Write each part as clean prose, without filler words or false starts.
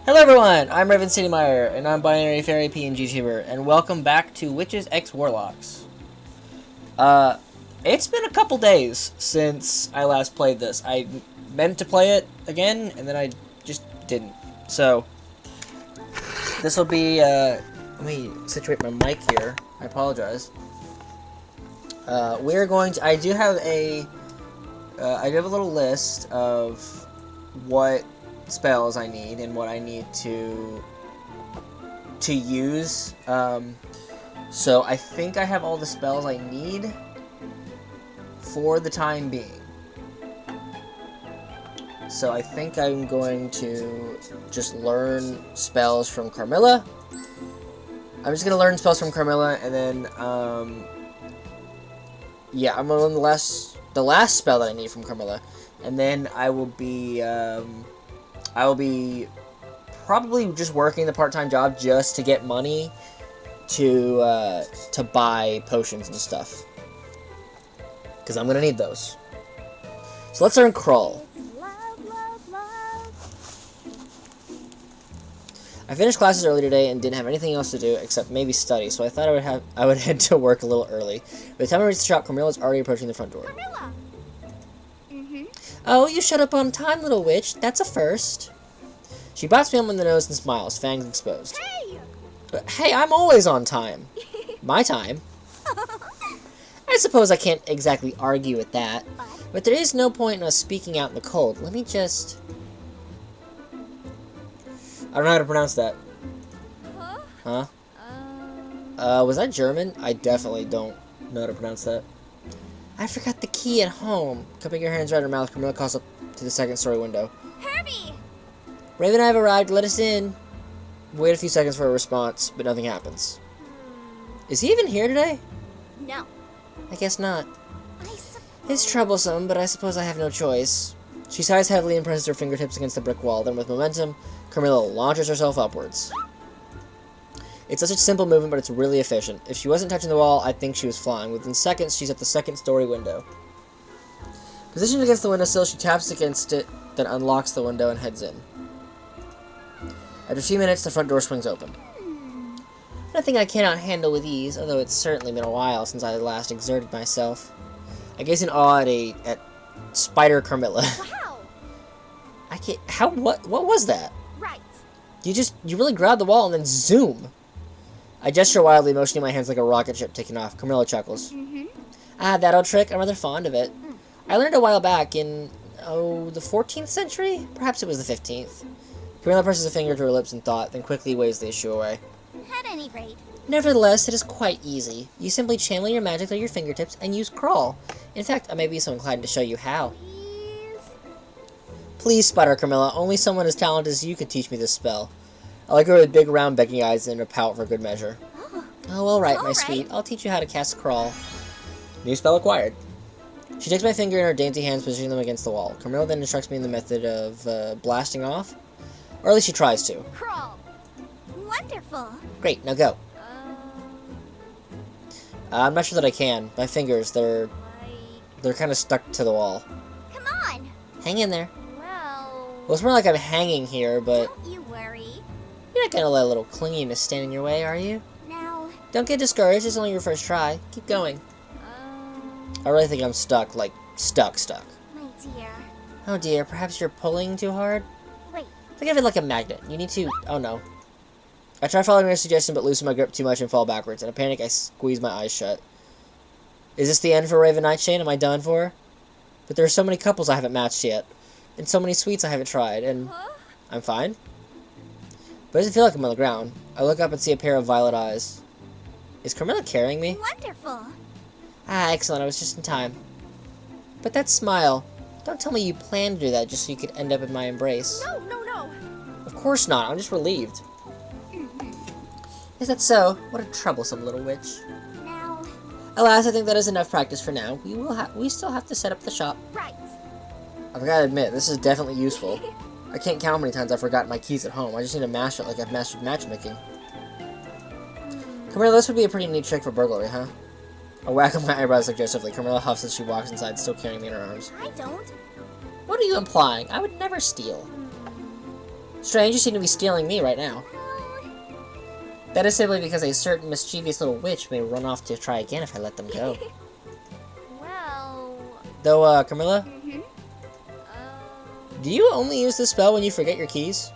Hello everyone, I'm Raven Citymeyer, and I'm Binary Fairy PNGTuber, and welcome back to Witches x Warlocks. It's been a couple days since I last played this. I meant to play it again, and then I just didn't. So, this will be, let me situate my mic here. I apologize. We're going to, I do have a little list of what spells I need and what I need to use. So I think I have all the spells I need for the time being. So I think I'm going to just learn spells from Carmilla. I'm just gonna learn spells from Carmilla, and then yeah, I'm gonna learn the last spell that I need from Carmilla, and then I will be probably just working the part-time job just to get money to buy potions and stuff, because I'm gonna need those. So let's learn Crawl. I finished classes early today and didn't have anything else to do except maybe study, so I thought I would head to work a little early. By the time I reached the shop, Carmilla's already approaching the front door. Carmilla! Oh, you showed up on time, little witch. That's a first. She bops me on the nose and smiles, fangs exposed. Hey! But hey, I'm always on time. My time. I suppose I can't exactly argue with that, but there is no point in us speaking out in the cold. Let me just... I don't know how to pronounce that. Huh? Huh? Was that German? I definitely don't know how to pronounce that. I forgot the key at home. Cupping her hands around her mouth, Carmilla calls up to the second-story window. Herbie! Raven and I have arrived. Let us in. Wait a few seconds for a response, but nothing happens. Is he even here today? No. I guess not. I suppose... It's troublesome, but I suppose I have no choice. She sighs heavily and presses her fingertips against the brick wall. Then, with momentum, Carmilla launches herself upwards. It's such a simple movement, but it's really efficient. If she wasn't touching the wall, I'd think she was flying. Within seconds, she's at the second-story window. Positioned against the windowsill, she taps against it, then unlocks the window and heads in. After a few minutes, the front door swings open. Nothing I cannot handle with ease, although it's certainly been a while since I last exerted myself. I gaze in awe at Spider Carmilla. Wow! I can't... What was that? Right. You really grabbed the wall and then zoom. I gesture wildly, motioning my hands like a rocket ship taking off. Carmilla chuckles. Ah, that old trick. I'm rather fond of it. I learned a while back in, the 14th century? Perhaps it was the 15th. Carmilla presses a finger to her lips in thought, then quickly waves the issue away. At any rate. Nevertheless, it is quite easy. You simply channel your magic through your fingertips and use Crawl. In fact, I may be so inclined to show you how. Please? Please, Spider Carmilla. Only someone as talented as you could teach me this spell. I like her with big, round, begging eyes and a pout for good measure. Oh, alright, my sweet. I'll teach you how to cast Crawl. New spell acquired. She takes my finger in her dainty hands, positioning them against the wall. Carmilla then instructs me in the method of blasting off. Or at least she tries to. Crawl. Wonderful. Great, now go. I'm not sure that I can. My fingers, they're kind of stuck to the wall. Come on. Hang in there. Well, Well, it's more like I'm hanging here, but don't you worry. you're not gonna let a little clinginess stand in your way, are you? Now, Don't get discouraged, it's only your first try. Keep going. I really think I'm stuck, like, stuck. my dear. Oh dear, perhaps you're pulling too hard? Wait. Think of it like a magnet. You need to... Oh no. I try following her suggestion, but loosen my grip too much and fall backwards. In a panic, I squeeze my eyes shut. Is this the end for Raven Nightshade? Am I done for? But there are so many couples I haven't matched yet. And so many sweets I haven't tried, and... I'm fine. But it doesn't feel like I'm on the ground. I look up and see a pair of violet eyes. Is Carmilla carrying me? Wonderful. Ah, excellent. I was just in time. But that smile. Don't tell me you planned to do that just so you could end up in my embrace. No. Of course not. I'm just relieved. Is that so? What a troublesome little witch. Now, Alas, I think that is enough practice for now. We still have to set up the shop. right. I've got to admit, this is definitely useful. I can't count how many times I've forgotten my keys at home. I just need to master it like I've mastered matchmaking. Carmilla, this would be a pretty neat trick for burglary, huh? I whack my eyebrows suggestively. Carmilla huffs as she walks inside, still carrying me in her arms. I don't. What are you implying? I would never steal. Strange, you seem to be stealing me right now. That is simply because a certain mischievous little witch may run off to try again if I let them go. Well... Though, Camilla, Mm-hmm. do you only use this spell when you forget your keys?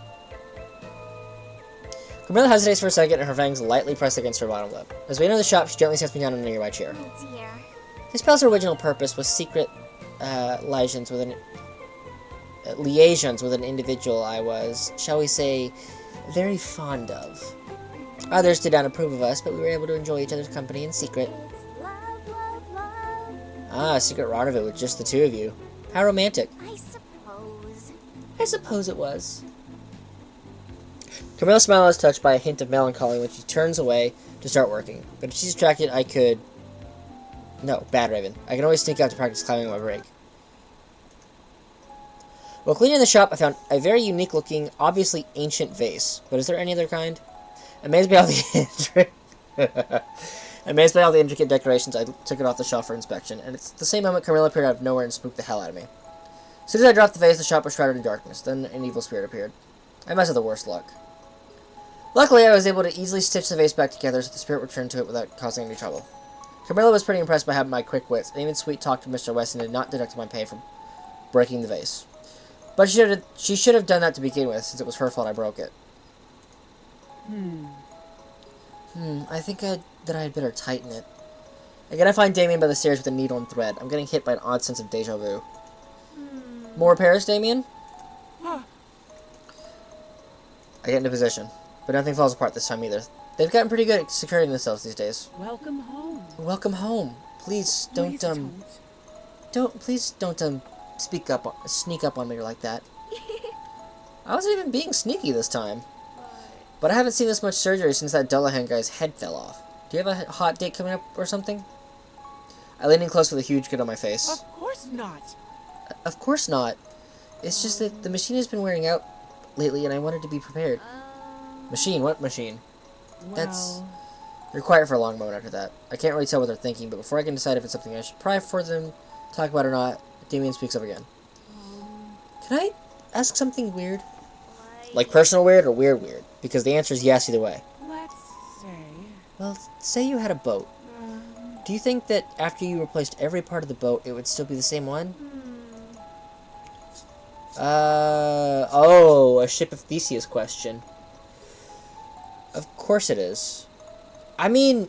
Camilla hesitates for a second and her fangs lightly press against her bottom lip. As we enter the shop, she gently sets me down in a nearby chair. Oh dear. This spell's original purpose was secret liaisons with an individual I was, shall we say, very fond of. Others did not approve of us, but we were able to enjoy each other's company in secret. It's love, love, love. Ah, a secret rendezvous with just the two of you. How romantic. I suppose. I suppose it was. Camilla's smile is touched by a hint of melancholy when she turns away to start working. But if she's distracted, I could... No, bad Raven. I can always sneak out to practice climbing on my break. While cleaning the shop, I found a very unique-looking, obviously ancient vase. But is there any other kind? Amazed by all the intricate decorations, I took it off the shelf for inspection, and it's the same moment Camilla appeared out of nowhere and spooked the hell out of me. As soon as I dropped the vase, the shop was shrouded in darkness. Then an evil spirit appeared. I must have the worst luck. Luckily, I was able to easily stitch the vase back together so the spirit returned to it without causing any trouble. Camilla was pretty impressed by having my quick wits, and even sweet-talked to Mr. Weston did not deduct my pay for breaking the vase. But she should have done that to begin with, since it was her fault I broke it. I think that I had better tighten it. Again, I find Damien by the stairs with a needle and thread. I'm getting hit by an odd sense of deja vu. More repairs, Damien? I get into position, but nothing falls apart this time either. They've gotten pretty good at securing themselves these days. Welcome home. Welcome home. Please don't sneak up on me like that. I wasn't even being sneaky this time. But I haven't seen this much surgery since that Dullahan guy's head fell off. Do you have a hot date coming up or something? I leaned in close with a huge grin on my face. Of course not. Of course not. It's just that the machine has been wearing out lately and I wanted to be prepared. Machine? What machine? Well, They're quiet for a long moment after that. I can't really tell what they're thinking, but before I can decide if it's something I should pry for them to talk about or not, Damien speaks up again. Can I ask something weird? Like personal weird or weird weird? Because the answer is yes either way. let's say. Well, say you had a boat. Do you think that after you replaced every part of the boat, it would still be the same one? Oh, a Ship of Theseus question. Of course it is. I mean,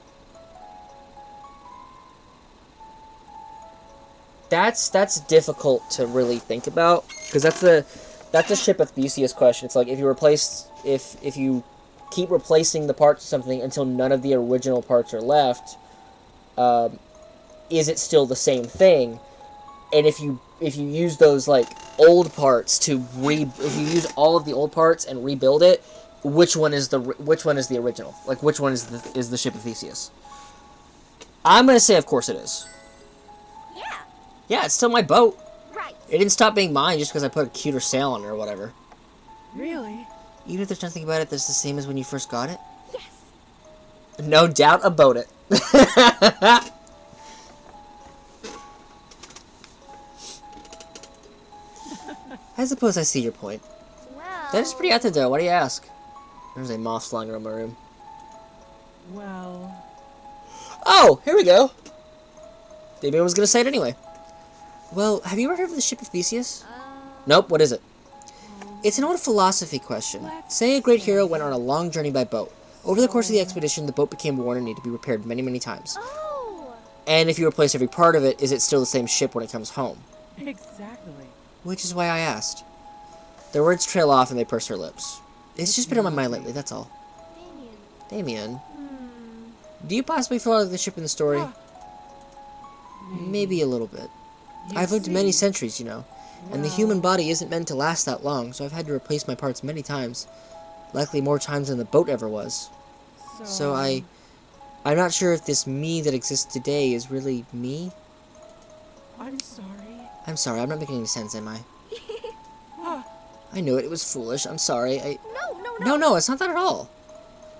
that's difficult to really think about, because that's a Ship of Theseus question. It's like if you keep replacing the parts of something until none of the original parts are left, is it still the same thing? And if you use those like old parts if you use all of the old parts and rebuild it, which one is the original? Like which one is the Ship of Theseus? I'm gonna say, of course it is. Yeah. Yeah, it's still my boat. Right. It didn't stop being mine just because I put a cuter sail on it or whatever. Really? Even if there's nothing about it that's the same as when you first got it? Yes. No doubt about it. I suppose I see your point. Well... That is pretty accurate though, why do you ask? There's a moth flying around my room. Well... Oh, here we go! Damien was gonna say it anyway. Well, have you ever heard of the Ship of Theseus? Nope, what is it? It's an old philosophy question. Say a great hero went on a long journey by boat. Over the course of the expedition, the boat became worn and needed to be repaired many, many times. Oh! And if you replace every part of it, is it still the same ship when it comes home? Exactly. Which is why I asked. Their words trail off and they purse her lips. It's just been on my mind lately, that's all. Damien. Do you possibly feel like the ship in the story? Maybe a little bit. I've lived many centuries, you know, and the human body isn't meant to last that long, so I've had to replace my parts many times. Likely more times than the boat ever was. So I'm not sure if this me that exists today is really me. I'm sorry. I'm sorry, I'm not making any sense, am I? I knew it, it was foolish, I'm sorry, No, it's not that at all.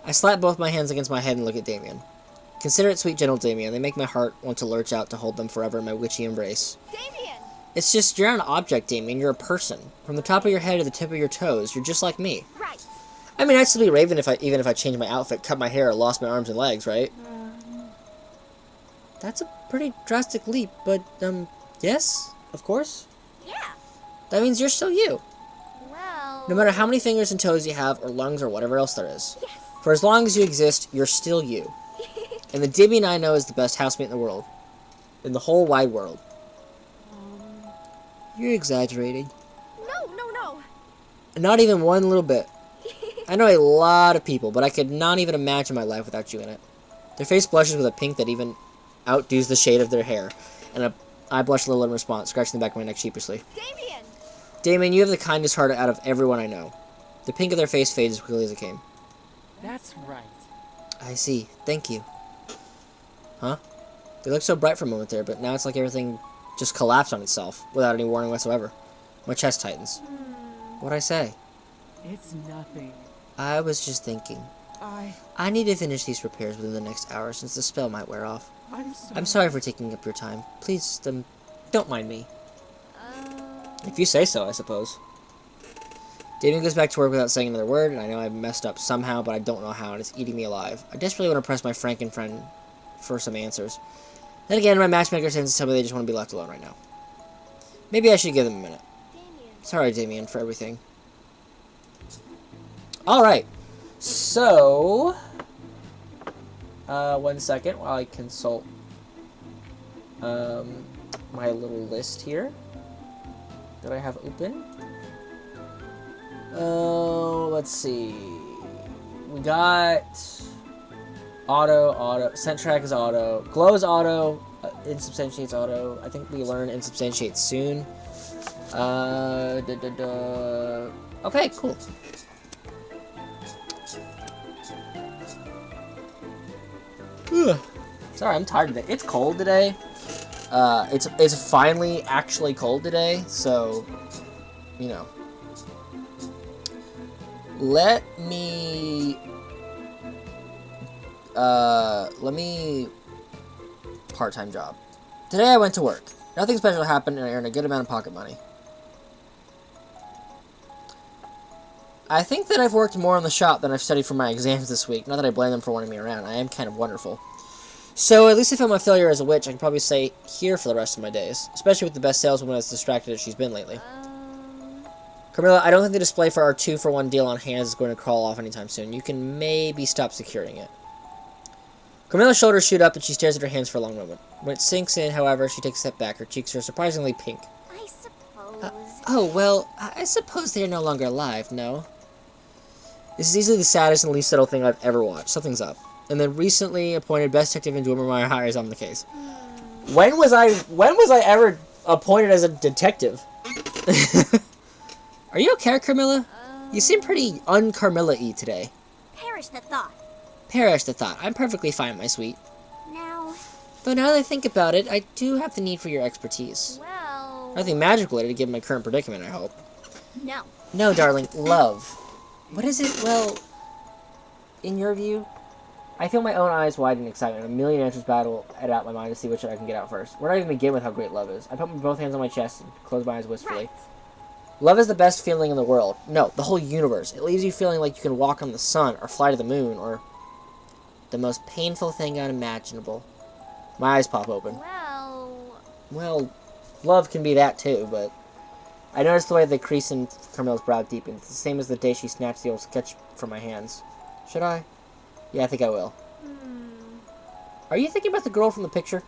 I slap both my hands against my head and look at Damien. Consider it sweet, gentle Damien. They make my heart want to lurch out to hold them forever in my witchy embrace. Damien! It's just, you're not an object, Damien. You're a person. From the top of your head to the tip of your toes, you're just like me. Right. I mean, I'd still be Raven even if I changed my outfit, cut my hair, lost my arms and legs, right? That's a pretty drastic leap, but, yes, of course. Yeah. That means you're still you. Well. No matter how many fingers and toes you have, or lungs, or whatever else there is. Yes. For as long as you exist, you're still you. And the Damien I know is the best housemate in the world. In the whole wide world. You're exaggerating. No. Not even one little bit. I know a lot of people, but I could not even imagine my life without you in it. Their face blushes with a pink that even outdoes the shade of their hair. And I blush a little in response, scratching the back of my neck sheepishly. Damien! Damien, you have the kindest heart out of everyone I know. The pink of their face fades as quickly as it came. That's right. I see. Thank you. Huh? They looked so bright for a moment there, but now it's like everything just collapsed on itself, without any warning whatsoever. My chest tightens. What'd I say? It's nothing. I was just thinking. I need to finish these repairs within the next hour, since the spell might wear off. I'm sorry for taking up your time. Please, don't mind me. If you say so, I suppose. Damien goes back to work without saying another word, and I know I messed up somehow, but I don't know how, and it's eating me alive. I desperately want to press my Franken friend for some answers. Then again, my matchmaker tends to tell me they just want to be left alone right now. Maybe I should give them a minute. Damien. Sorry, Damien, for everything. Alright. So... 1 second while I consult my little list here that I have open. Let's see. We got auto, scent track is auto, glow is auto, insubstantiate's auto. I think we learn insubstantiate soon. Okay, cool. Sorry, I'm tired today. It's cold today. It's finally actually cold today, so you know. Let me part-time job. Today I went to work. Nothing special happened and I earned a good amount of pocket money. I think that I've worked more on the shop than I've studied for my exams this week. Not that I blame them for wanting me around. I am kind of wonderful. So, at least if I'm a failure as a witch, I can probably stay here for the rest of my days. Especially with the best saleswoman as distracted as she's been lately. Carmilla, I don't think the display for our 2-for-1 deal on hands is going to crawl off anytime soon. You can maybe stop securing it. Carmilla's shoulders shoot up and she stares at her hands for a long moment. When it sinks in, however, she takes a step back. Her cheeks are surprisingly pink. I suppose. Oh, well, I suppose they are no longer alive, no? This is easily the saddest and least subtle thing I've ever watched. Something's up. And the recently appointed best detective in Dwemermeyer hires on the case. When was I ever appointed as a detective? Are you okay, Carmilla? You seem pretty un-Carmilla-y today. Perish the thought. Perish the thought. I'm perfectly fine, my sweet. Now. Though now that I think about it, I do have the need for your expertise. Well. Nothing magical to give my current predicament, I hope. No. No, darling. Love. What is it? Well, in your view? I feel my own eyes widen in excitement. A million answers battle out my mind to see which I can get out first. Where do I even begin with how great love is? I put both hands on my chest and close my eyes wistfully. Right. Love is the best feeling in the world. No, the whole universe. It leaves you feeling like you can walk on the sun, or fly to the moon, or the most painful thing unimaginable. My eyes pop open. Well, love can be that too, but I noticed the way the crease in Carmilla's brow deepened. It's the same as the day she snatched the old sketch from my hands. Should I? Yeah, I think I will. Are you thinking about the girl from the picture?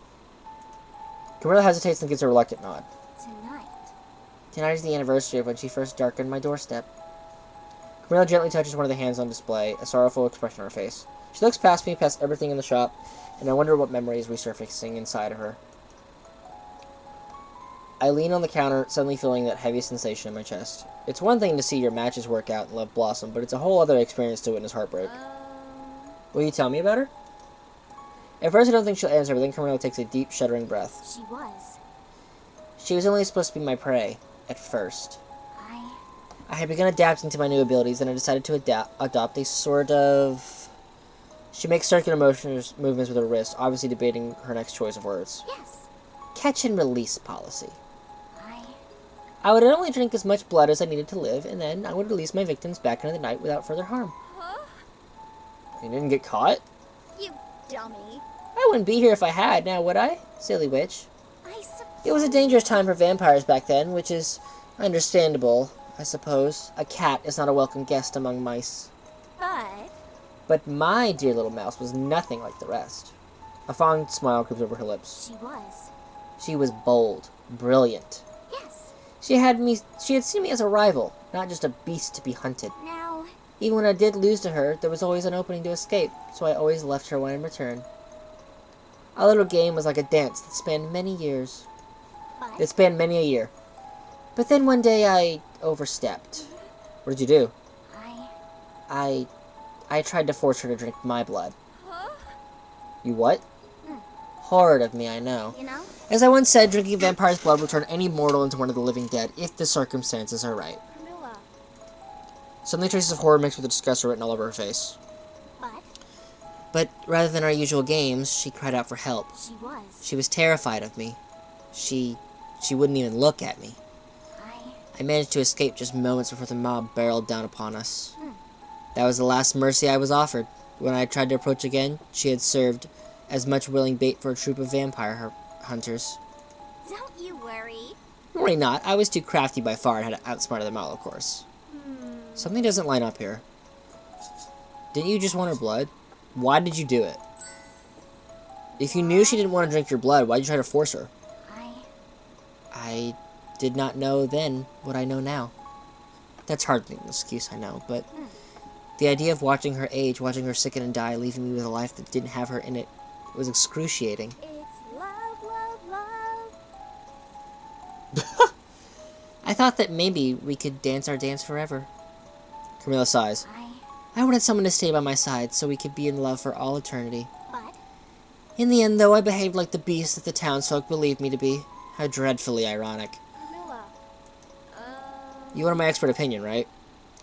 Carmilla hesitates and gives a reluctant nod. Tonight is the anniversary of when she first darkened my doorstep. Carmilla gently touches one of the hands on display, a sorrowful expression on her face. She looks past me, past everything in the shop, and I wonder what memory is resurfacing inside of her. I lean on the counter, suddenly feeling that heavy sensation in my chest. It's one thing to see your matches work out and love blossom, but it's a whole other experience to witness heartbreak. Will you tell me about her? At first I don't think she'll answer, but then Carmilla takes a deep, shuddering breath. She was only supposed to be my prey. At first. I had begun adapting to my new abilities, and I decided to adopt a sort of... She makes circular movements with her wrist, obviously debating her next choice of words. Yes. Catch and release policy. I would only drink as much blood as I needed to live, and then I would release my victims back into the night without further harm. Huh? You didn't get caught? You dummy. I wouldn't be here if I had, now would I? Silly witch. I suppose... It was a dangerous time for vampires back then, which is understandable, I suppose. A cat is not a welcome guest among mice. But my dear little mouse was nothing like the rest. A fond smile creeps over her lips. She was. She was bold, brilliant. Yes. She had seen me as a rival, not just a beast to be hunted. Now... Even when I did lose to her, there was always an opening to escape, so I always left her when in return. Our little game was like a dance that spanned many years. But... It spanned many a year. But then one day I overstepped. What did you do? I tried to force her to drink my blood. Huh? You what? Horrid of me, I know. You know? As I once said, drinking a vampire's blood will turn any mortal into one of the living dead, if the circumstances are right. Camilla. Suddenly traces of horror mixed with disgust are written all over her face. But rather than our usual games, she cried out for help. She was. She was terrified of me. She wouldn't even look at me. I managed to escape just moments before the mob barreled down upon us. That was the last mercy I was offered. When I tried to approach again, she had served as much willing bait for a troop of vampire hunters. Don't you worry. Worry not. I was too crafty by far and had outsmarted them all, of course. Something doesn't line up here. Didn't you just want her blood? Why did you do it? If you knew she didn't want to drink your blood, why did you try to force her? I did not know then what I know now. That's hardly an excuse, I know, but the idea of watching her age, watching her sicken and die, leaving me with a life that didn't have her in it, was excruciating. It's love, love, love. I thought that maybe we could dance our dance forever. Camilla sighs. I wanted someone to stay by my side so we could be in love for all eternity. But... In the end, though, I behaved like the beast that the townsfolk believed me to be. How dreadfully ironic. Camilla. You wanted my expert opinion, right?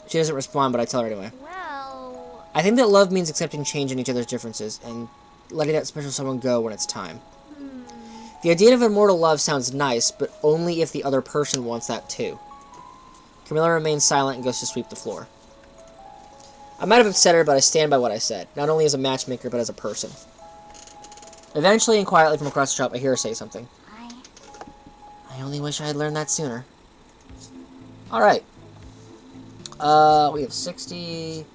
She doesn't respond, but I tell her anyway. Well... I think that love means accepting change in each other's differences, and letting that special someone go when it's time. The idea of immortal love sounds nice, but only if the other person wants that too. Camilla remains silent and goes to sweep the floor. I might have upset her, but I stand by what I said, not only as a matchmaker, but as a person. Eventually and quietly from across the shop, I hear her say something. I only wish I had learned that sooner. Alright. We have 60...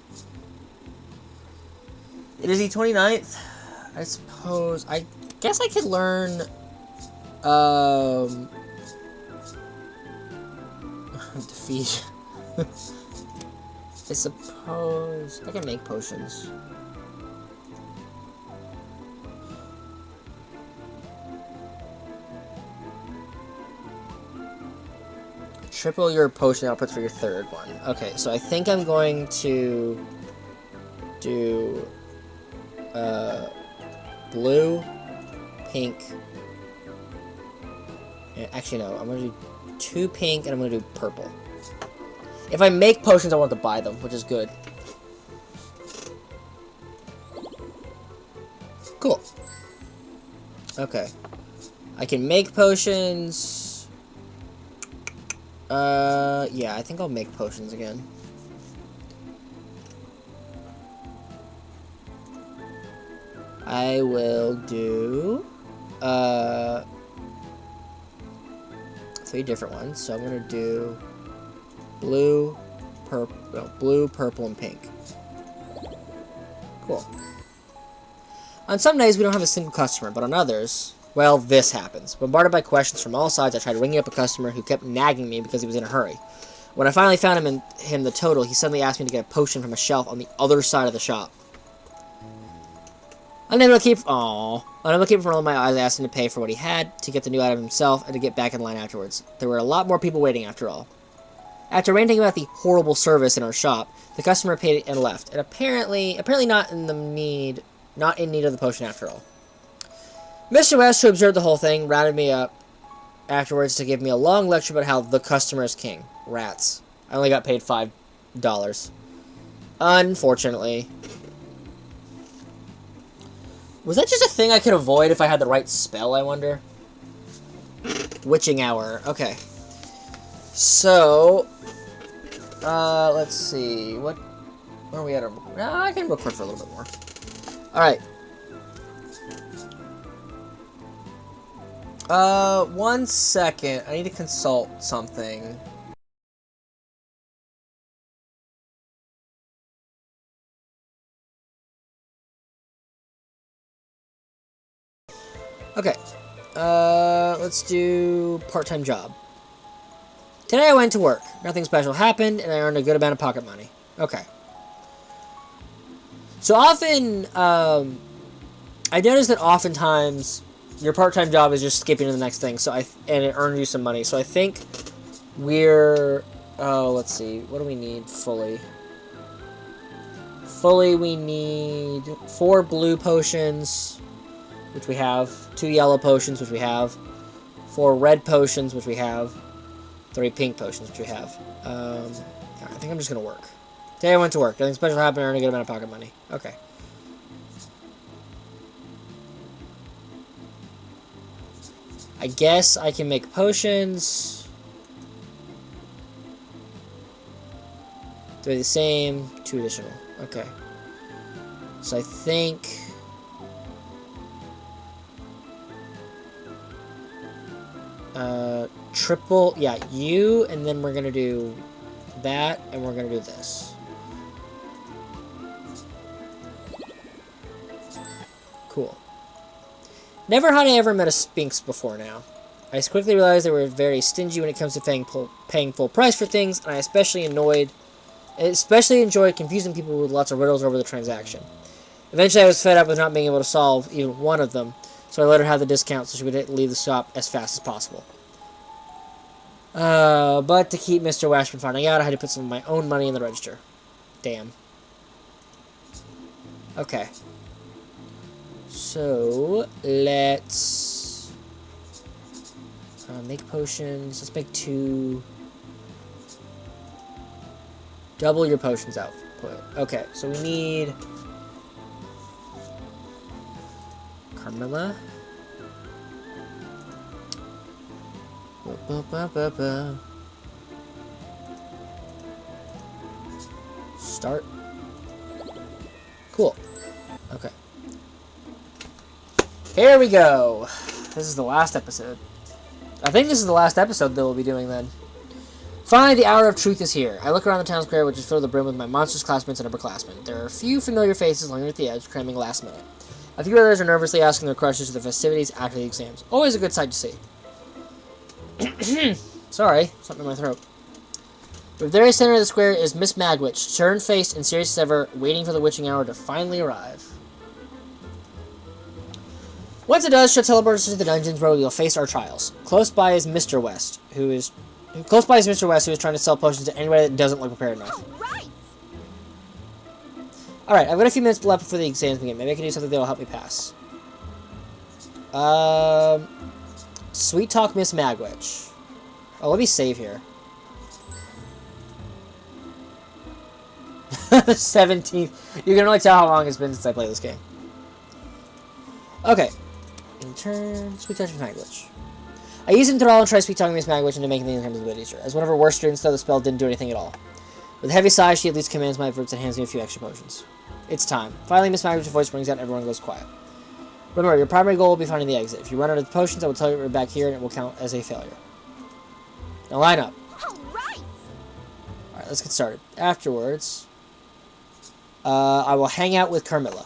It is the 29th. I suppose... I guess I could learn... Defeat. I suppose... I can make potions. Triple your potion outputs for your third one. Okay, so I think I'm going to do blue, pink. Actually, no, I'm going to do 2 pink and I'm going to do purple. If I make potions, I want to buy them, which is good. Cool. Okay. I can make potions. Yeah, I think I'll make potions again. I will do, 3 different ones. So I'm gonna do blue, purple, and pink. Cool. On some days, we don't have a single customer, but on others... Well, this happens. Bombarded by questions from all sides, I tried ringing up a customer who kept nagging me because he was in a hurry. When I finally found him the total, he suddenly asked me to get a potion from a shelf on the other side of the shop. Unable to keep from rolling my eyes, I asked him to pay for what he had, to get the new item himself, and to get back in line afterwards. There were a lot more people waiting after all. After ranting about the horrible service in our shop, the customer paid and left, and apparently not in need of the potion after all. Mr. West, who observed the whole thing, rounded me up afterwards to give me a long lecture about how the customer is king. Rats. I only got paid $5. Unfortunately. Was that just a thing I could avoid if I had the right spell, I wonder? Witching hour. Okay. So, let's see. Where are we at? I can record for a little bit more. Alright. 1 second. I need to consult something. Okay. Let's do part-time job. Today I went to work. Nothing special happened, and I earned a good amount of pocket money. Okay. So often, I noticed that oftentimes your part-time job is just skipping to the next thing. And it earned you some money. So I think we're, let's see, what do we need fully? Fully, we need 4 blue potions, which we have. 2 yellow potions, which we have. 4 red potions, which we have. 3 pink potions, which we have. I think I'm just gonna work. Today I went to work. Nothing special happened. I earned a good amount of pocket money. Okay. I guess I can make potions. 3 the same, 2 additional. Okay. So I think... triple, yeah, you, and then we're gonna do that, and we're gonna do this. Cool. Never had I ever met a Sphinx before now. I quickly realized they were very stingy when it comes to paying full price for things, and I especially enjoyed confusing people with lots of riddles over the transaction. Eventually I was fed up with not being able to solve even one of them, so I let her have the discount so she would leave the shop as fast as possible. But to keep Mr. Wash from finding out, I had to put some of my own money in the register. Damn. Okay. So, let's... make potions. Let's make 2... Double your potions output. Okay, so we need... Carmilla. Start. Cool. Okay. Here we go. This is the last episode. I think this is the last episode that we'll be doing then. Finally, the hour of truth is here. I look around the town square, which is filled to the brim with my monstrous classmates and upperclassmen. There are a few familiar faces lingering at the edge, cramming last minute. A few others are nervously asking their crushes to the festivities after the exams. Always a good sight to see. Sorry, something in my throat. The very center of the square is Miss Magwitch, stern-faced and serious as ever, waiting for the witching hour to finally arrive. Once it does, she'll teleport us to the dungeons where we'll face our trials. Close by is Mr. West, who is trying to sell potions to anybody that doesn't look prepared enough. Alright, I've got a few minutes left before the exams begin. Maybe I can do something that will help me pass. Sweet talk Miss Magwitch. Oh, let me save here. The 17th. You can only tell how long it's been since I played this game. Okay. In turn, Sweet Talk Miss Magwitch. I used Enthrall and tried Sweet Talking Miss Magwitch into making things a bit easier. As one of her worst students, though, the spell didn't do anything at all. With a heavy sigh, she at least commands my efforts and hands me a few extra potions. It's time. Finally, Miss Magwitch's voice rings out and everyone goes quiet. Remember, your primary goal will be finding the exit. If you run out of potions, I will tell you we're back here and it will count as a failure. Now line up. Alright, let's get started. Afterwards, I will hang out with Carmilla.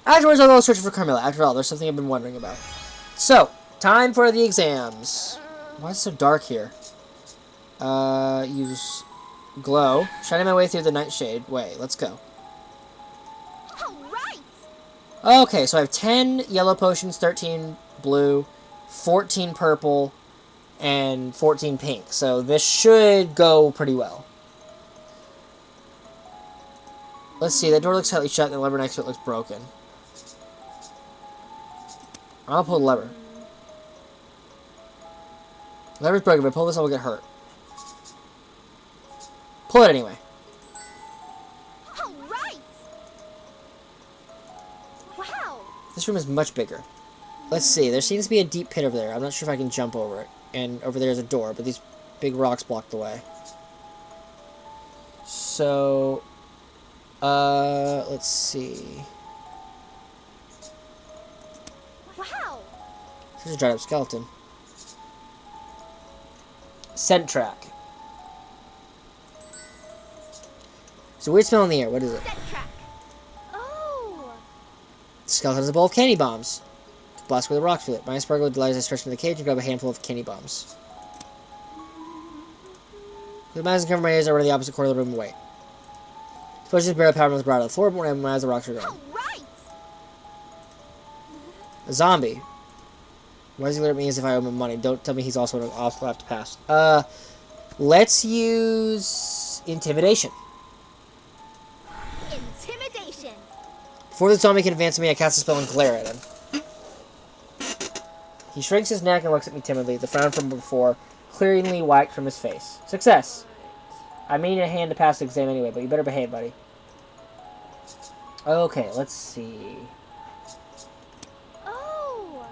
Afterwards, I'll go searching for Carmilla. After all, there's something I've been wondering about. So, time for the exams. Why is it so dark here? Use glow. Shining my way through the nightshade. Way, let's go. Okay, so I have 10 yellow potions, 13 blue, 14 purple, and 14 pink. So this should go pretty well. Let's see, that door looks tightly shut and the lever next to it looks broken. I'll pull the lever. The lever's broken. If I pull this, I will get hurt. Pull it anyway. Alright! Wow! This room is much bigger. Let's see. There seems to be a deep pit over there. I'm not sure if I can jump over it. and over there is a door, but these big rocks block the way. So, let's see. Wow. There's a dried up skeleton. Scent track. There's a weird smell in the air. What is it? Set track. Oh. The skeleton has a bowl of candy bombs. Blast where the rocks feel it. My sparkle delights I stretch into the cage and grab a handful of candy bombs. With my eyes cover my ears, I run to the opposite corner of the room and wait. Suppose just barely power was brought to the floor, but when I open my eyes, the rocks are gone. All right. A zombie. Why does he look at me as if I owe him money? Don't tell me he's also have to pass. Let's use intimidation. Intimidation. Before the zombie can advance to me, I cast a spell and glare at him. He shrinks his neck and looks at me timidly, the frown from before clearly wiped from his face. Success! I mean a hand to pass the exam anyway, but you better behave, buddy. Okay, let's see. Oh.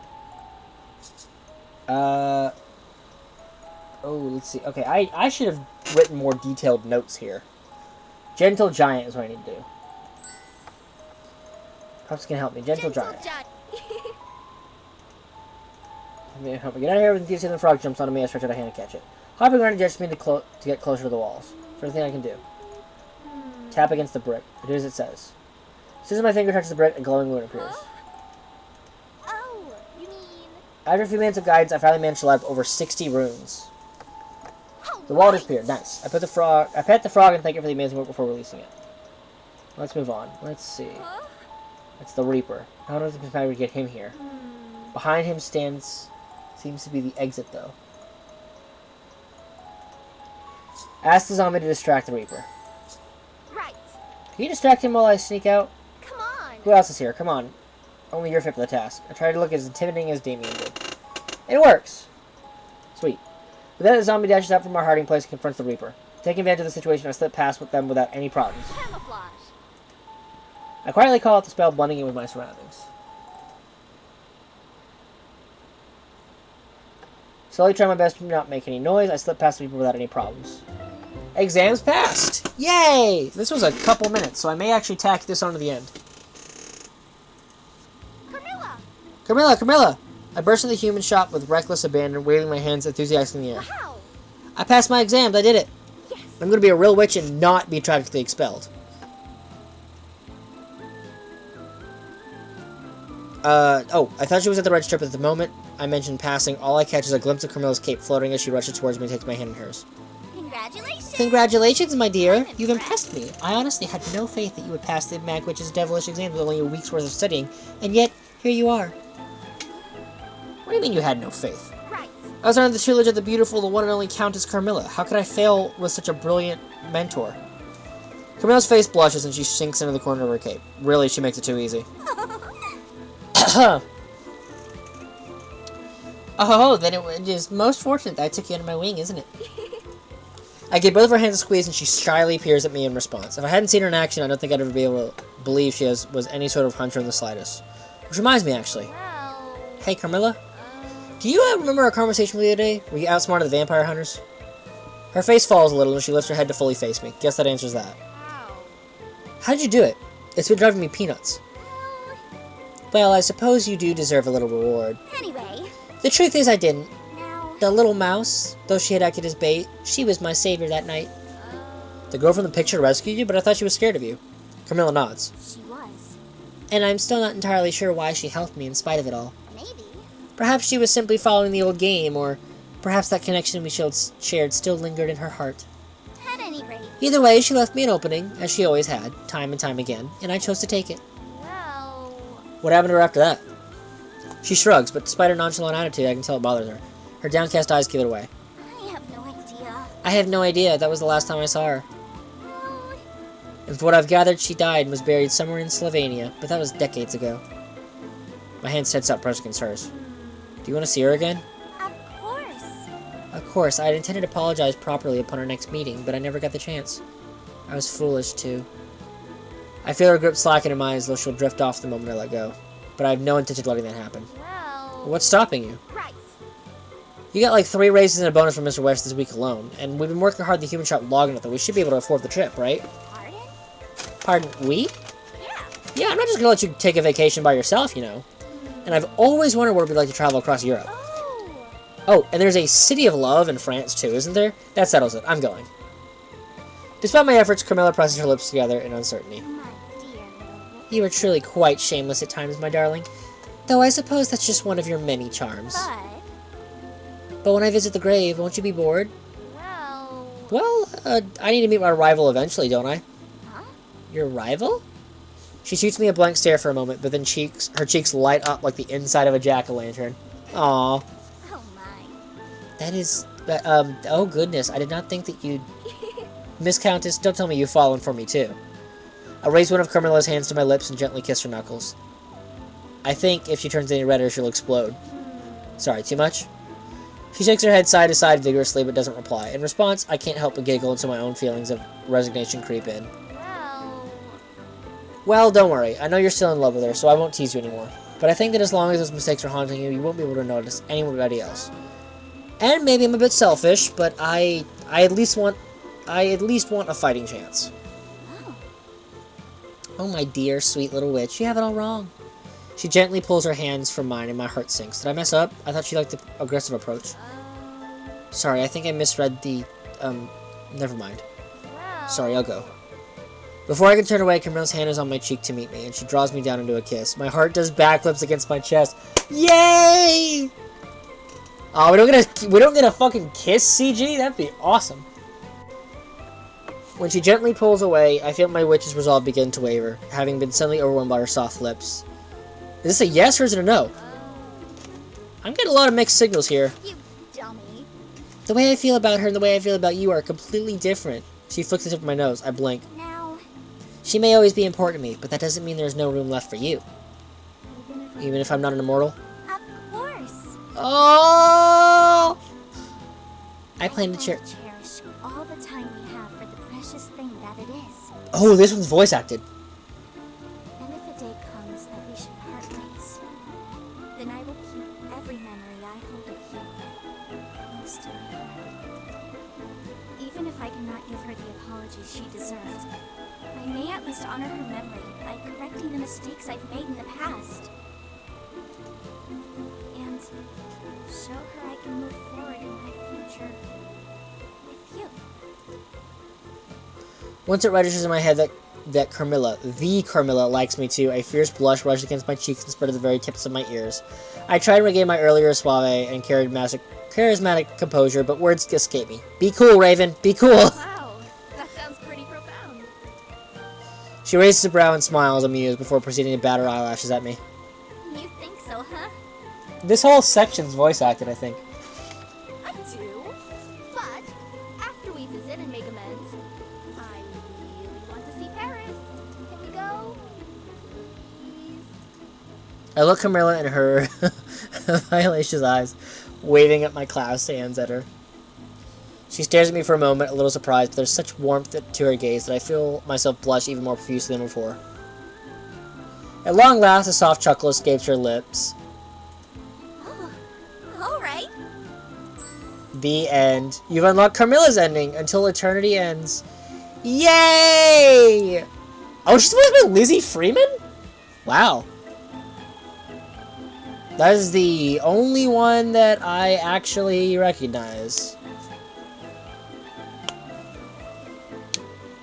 Oh, let's see. Okay, I should have written more detailed notes here. Gentle Giant is what I need to do. Perhaps can help me. Gentle Giant. Help me get out of here with the frog jumps onto me. I stretch out a hand to catch it. Hopping around gestures me to get closer to the walls. First thing I can do. Tap against the brick. I do as it says. As soon as my finger touches the brick, a glowing moon appears. Oh, you mean? After a few minutes of guidance, I finally managed to light up over 60 runes. The wall disappeared. Nice. I pet the frog and thank it for the amazing work before releasing it. Let's move on. Let's see. It's the Reaper. How does it matter to get him here? Behind him seems to be the exit, though. Ask the zombie to distract the Reaper. Right. Can you distract him while I sneak out? Come on. Who else is here? Come on. Only you're fit for the task. I tried to look as intimidating as Damien did. And it works! Sweet. With that, the zombie dashes out from our hiding place and confronts the Reaper. Taking advantage of the situation, I slip past with them without any problems. Camouflage. I quietly call out the spell, blending in with my surroundings. Slowly try my best to not make any noise. I slip past the Reaper without any problems. Exams passed! Yay! This was a couple minutes, so I may actually tack this on to the end. Camilla. Camilla! Camilla! I burst into the human shop with reckless abandon, waving my hands enthusiastically in the air. Wow. I passed my exams! I did it! Yes. I'm going to be a real witch and not be tragically expelled. Oh, I thought she was at the register, but at the moment I mentioned passing, all I catch is a glimpse of Camilla's cape floating as she rushes towards me and takes my hand in hers. Congratulations. Congratulations, my dear. You've impressed me. I honestly had no faith that you would pass the Mag Witch's devilish exam with only a week's worth of studying, and yet, here you are. What do you mean you had no faith? Right. I was under the tutelage of the beautiful, the one and only Countess Carmilla. How could I fail with such a brilliant mentor? Camilla's face blushes and she sinks into the corner of her cape. Really, she makes it too easy. Oh, then it is most fortunate that I took you under my wing, isn't it? I give both of her hands a squeeze and she shyly peers at me in response. If I hadn't seen her in action, I don't think I'd ever be able to believe she was any sort of hunter in the slightest. Which reminds me, actually. Well. Hey, Carmilla? Do you remember our conversation with you today, where you outsmarted the vampire hunters? Her face falls a little and she lifts her head to fully face me. Guess that answers that. How? How did you do it? It's been driving me peanuts. Well, I suppose you do deserve a little reward. Anyway. The truth is I didn't. Now. The little mouse, though she had acted as bait, she was my savior that night. The girl from the picture rescued you, but I thought she was scared of you. Carmilla nods. She was. And I'm still not entirely sure why she helped me in spite of it all. Maybe. Perhaps she was simply following the old game, or perhaps that connection we shared still lingered in her heart. At any rate. Either way, she left me an opening, as she always had, time and time again, and I chose to take it. Well. What happened to her after that? She shrugs, but despite her nonchalant attitude, I can tell it bothers her. Her downcast eyes give it away. I have no idea. I have no idea. That was the last time I saw her. Well. And from what I've gathered, she died and was buried somewhere in Slovenia, but that was decades ago. My hand sets up, pressing against hers. Do you want to see her again? Of course. Of course, I had intended to apologize properly upon our next meeting, but I never got the chance. I was foolish, too. I feel her grip slacken in mine as though she'll drift off the moment I let go. But I have no intention of letting that happen. Well. What's stopping you? Right. You got like 3 raises and a bonus from Mr. West this week alone, and we've been working hard at the human shop long enough that we should be able to afford the trip, right? Pardon? Pardon, we? Yeah. Yeah, I'm not just gonna let you take a vacation by yourself, you know. And I've always wondered what it'd be like to travel across Europe. Oh. Oh, and there's a City of Love in France too, isn't there? That settles it. I'm going. Despite my efforts, Carmilla presses her lips together in uncertainty. My dear little witch. You are truly quite shameless at times, my darling. Though I suppose that's just one of your many charms. But when I visit the grave, won't you be bored? Well... Well, I need to meet my rival eventually, don't I? Huh? Your rival? She shoots me a blank stare for a moment, but then her cheeks light up like the inside of a jack-o'-lantern. Aww. Oh my. That is... oh goodness, I did not think that you'd... Miss Countess, don't tell me you've fallen for me too. I raise one of Carmilla's hands to my lips and gently kiss her knuckles. I think if she turns any redder, she'll explode. Sorry, too much? She shakes her head side to side vigorously, but doesn't reply. In response, I can't help but giggle until my own feelings of resignation creep in. Well, don't worry. I know you're still in love with her, so I won't tease you anymore. But I think that as long as those mistakes are haunting you, you won't be able to notice anybody else. And maybe I'm a bit selfish, but I at least want a fighting chance. Oh, my dear, sweet little witch, you have it all wrong. She gently pulls her hands from mine and my heart sinks. Did I mess up? I thought she liked the aggressive approach. Sorry, I think I misread the, never mind. Sorry, I'll go. Before I can turn away, Camilla's hand is on my cheek to meet me, and she draws me down into a kiss. My heart does backflips against my chest. Yay! Oh, we don't get a fucking kiss, CG? That'd be awesome. When she gently pulls away, I feel my witch's resolve begin to waver, having been suddenly overwhelmed by her soft lips. Is this a yes or is it a no? I'm getting a lot of mixed signals here. You dummy. The way I feel about her and the way I feel about you are completely different. She flicks the tip of my nose. I blink. Now, She may always be important to me, but that doesn't mean there's no room left for you. Even if I'm not an immortal? of course. Oh! I plan to cherish all the time we have for the precious thing that it is. Oh, this one's voice acted. And if a day comes that we should part ways, then I will keep every memory I hold of you close to my heart. Even if I cannot give her the apology she deserved, I may at least honor her memory by correcting the mistakes I've made in the past. And show her I can move forward in my future with you. Once it registers in my head that Carmilla, the Carmilla, likes me too, a fierce blush rushed against my cheeks and spread to the very tips of my ears. I tried to regain my earlier suave and charismatic composure, but words escape me. Be cool, Raven. Be cool. Wow, that sounds pretty profound. She raises a brow and smiles, amused, before proceeding to bat her eyelashes at me. You think so, huh? This whole section's voice acted, I think. I do. But after we visit and make amends, I really want to see Paris. Can we go? Please? I look Carmilla in her violacious eyes, waving at my clasped hands at her. She stares at me for a moment, a little surprised, but there's such warmth to her gaze that I feel myself blush even more profusely than before. At long last, a soft chuckle escapes her lips. Oh, all right. The end. You've unlocked Carmilla's ending until eternity ends. Yay! Oh, she's supposed to be Lizzie Freeman? Wow. That is the only one that I actually recognize.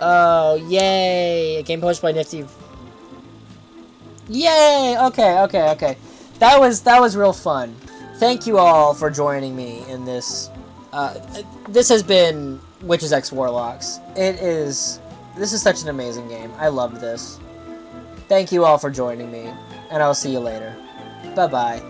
Oh, yay! A game posted by Nifty. Yay! Okay. That was real fun. Thank you all for joining me in this. This has been Witches X Warlocks. This is such an amazing game. I loved this. Thank you all for joining me, and I'll see you later. Bye-bye.